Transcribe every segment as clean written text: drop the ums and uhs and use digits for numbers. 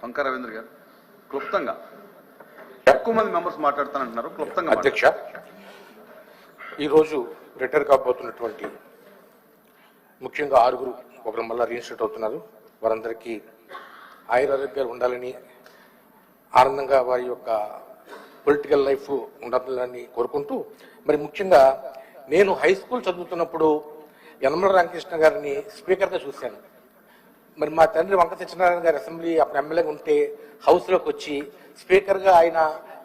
వంక రవీంద్ర గారు క్లుప్తంగా ఎక్కువ మంది మెంబర్స్ మాట్లాడుతానంటున్నారు. క్లుప్తంగా అధ్యక్ష, ఈరోజు రిటైర్ కాబోతున్నటువంటి ముఖ్యంగా 6 ఒకరు మళ్ళీ రీఇన్స్టేట్ అవుతున్నారు. వారందరికీ ఆయురారోగ్యాలు ఉండాలని, ఆనందంగా వారి యొక్క పొలిటికల్ లైఫ్ ఉండాలని కోరుకుంటూ, మరి ముఖ్యంగా నేను హై స్కూల్ చదువుతున్నప్పుడు యనమల రామకృష్ణ గారిని స్పీకర్గా చూశాను. మరి మా తండ్రి వంక సత్యనారాయణ గారి అసెంబ్లీ అప్పుడు ఎమ్మెల్యేగా ఉంటే హౌస్లోకి వచ్చి స్పీకర్గా ఆయన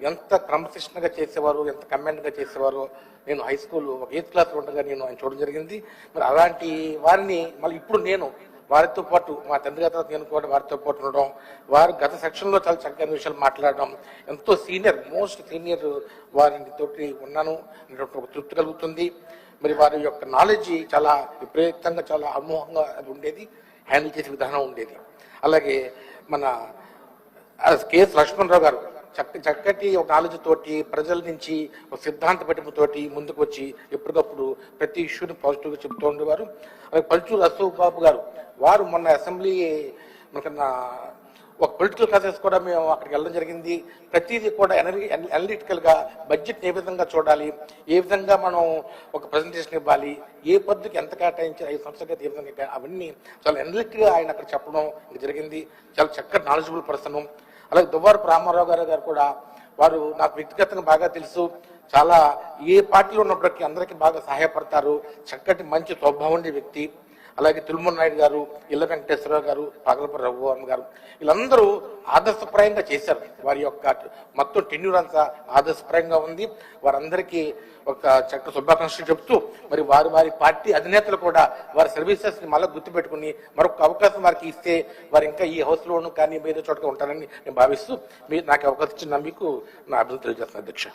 ఎంత క్రమశిక్షణగా చేసేవారు, ఎంత కమాండ్గా చేసేవారు. నేను హై స్కూల్ ఒక 8th క్లాస్లో ఉండగా నేను ఆయన చూడడం జరిగింది. మరి అలాంటి వారిని మళ్ళీ ఇప్పుడు నేను వారితో పాటు, మా తండ్రి గారితో నేను కూడా వారితో పాటు ఉండడం, వారు గత సెక్షన్లో చాలా చక్కని విషయాలు మాట్లాడడం, ఎంతో మోస్ట్ సీనియర్ వారిని తోటి ఉన్నాను అనేటువంటి ఒక తృప్తి కలుగుతుంది. మరి వారి యొక్క నాలెడ్జ్ చాలా విపరీతంగా, చాలా అమోఘంగా అది ఉండేది, హ్యాండిల్ చేసే విధానం ఉండేది. అలాగే మన కెఎస్ లక్ష్మణరావు గారు చక్కటి ఒక నాలెడ్జ్ తోటి, ప్రజల నుంచి ఒక సిద్ధాంత పట్టింపుతోటి ముందుకు వచ్చి ఎప్పటికప్పుడు ప్రతి ఇష్యూని పాజిటివ్గా చెప్తూ ఉండేవారు. అలాగే పల్చూరు అశోక్ బాబు గారు, వారు మొన్న అసెంబ్లీ మనకన్నా ఒక పొలిటికల్ క్లాసెస్ కూడా మేము అక్కడికి వెళ్ళడం జరిగింది. ప్రతిదీ కూడా అనలిటికల్గా బడ్జెట్ని ఏ విధంగా చూడాలి, ఏ విధంగా మనం ఒక ప్రజెంటేషన్ ఇవ్వాలి, ఏ పద్ధతికి ఎంత కేటాయించి 5 సంవత్సరాలు ఏ విధంగా అవన్నీ చాలా అనలిటిక్గా ఆయన అక్కడ చెప్పడం జరిగింది. చాలా చక్కటి నాలెడ్జబుల్ పర్సన్. అలాగే దువ్వారపు రామారావు గారు కూడా, వారు నాకు వ్యక్తిగతంగా బాగా తెలుసు. చాలా ఏ పార్టీలో ఉన్నప్పటికీ అందరికీ బాగా సహాయపడతారు. చక్కటి మంచి స్వభావం ఉండే వ్యక్తి. అలాగే తులమూరి నాయుడు గారు, ఇళ్ళ వెంకటేశ్వరరావు గారు, పాగలపూడి రఘువరన్ గారు, వీళ్ళందరూ ఆదర్శప్రాయంగా చేశారు. వారి యొక్క మొత్తం టెన్యూర్ అంతా ఆదర్శప్రాయంగా ఉంది. వారందరికీ ఒక చక్కటి శుభాకాంక్షలు చెప్తూ, మరి వారి పార్టీ అధినేతలు కూడా వారి సర్వీసెస్ని మళ్ళీ గుర్తుపెట్టుకుని మరొక అవకాశం వారికి ఇస్తే వారు ఇంకా ఈ హౌస్లోనూ కానీ వేరే చోటగా ఉంటారని నేను భావిస్తూ, మీరు నాకు అవకాశం ఇచ్చిన మీకు నా అభివృద్ధి తెలియజేస్తున్నాను అధ్యక్ష.